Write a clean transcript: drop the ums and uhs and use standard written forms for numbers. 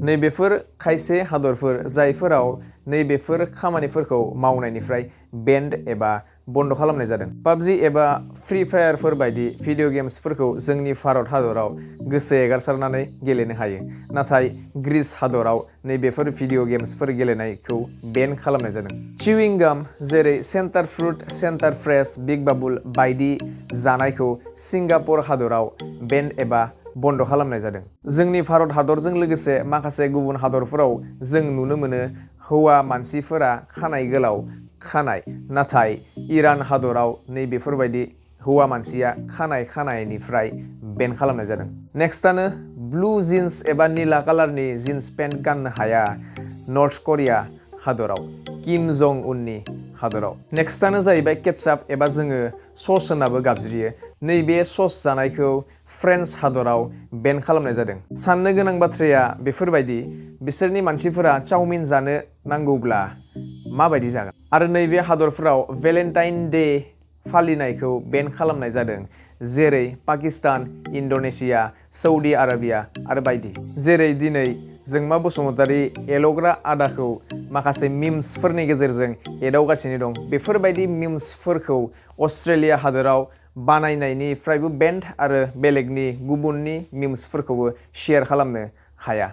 नैबेफोर खायसे हादरफोर जायफोराव नैबेफोर खामानिफोरखौ मावनायनिफ्राय बेन्ड एबा बन्द खालामनाय जादों। पाबजि एबा फ्री फायारफोर बायदि भिडिअ गेम्सफोरखौ जोंनि भारत हादराव गोसो एगारसारनानै गेलेनो हायो, नाथाय ग्रीस हादराव नैबेफोर भिडिअ गेम्सफोर गेलेनायखौ बेन खालामनाय जादों। चिविं गाम जेरै Center Fruit, Center Fresh, Big Babol बायदि जानायखौ सिंगापुर हादराव बेन एबा बन्द खालामनाय जादों। जोंनि भारत हादरजों लोगोसे माखासे गुबुन हादरफोराव जों नुनो मोनो हौवा मानसिफोरा खानाय गोलाव खानाय, नाथाय इरान हादराव नैबेफोरबायदि हौवा मानसिया खानाय खानायनिफ्राय बेन खालामनाय जादों। नेक्स्टआनो ब्लु जिन्स एबा निला कालारनि जिन्स पेन्ट गाननो हाया नर्थ करिया हादराव, किम जं उननि हादराव। नेक्स्टआनो जाहैबाय केटचाप एबा जोङो सस होननाबो गाबज्रियो। नैबे सस जानायखौ फ्रेन्स हादराव बेन खालामनाय जादों। साननो गोनां बाथ्राया बेफोरबायदि बिसोरनि मानसिफोरा चाउमिन जानो नांगौब्ला माबायदि जागोन? आरो नैबे हादरफोराव भेलेन्टाइन डे फालिनायखौ बेन खालामनाय जादों, जेरै पाकिस्तान, इन्ड'नेसिया, सौदी आरबिया आरो बायदि। जेरै दिनै जोंमा बसुमतारी एल'ग्रा आदाखौ माखासे मिम्सफोरनि गेजेरजों एदावगासिनो दं, बेफोरबायदि मिम्सफोरखौ अस्ट्रेलिया हादराव बानायनायनिफ्रायबो बेन्ड आरो बेलेगनि गुबुननि मिम्सफोरखौबो शेयार खालामनो हाया।